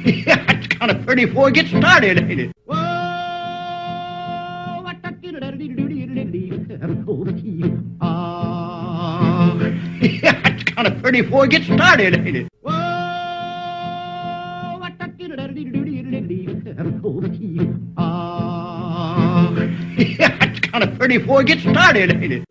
Yeah, it's kind of pretty before it gets started, ain't it? Yeah, it's kind of pretty before it gets started, ain't it? Yeah, it's kind of pretty before it gets started, ain't it?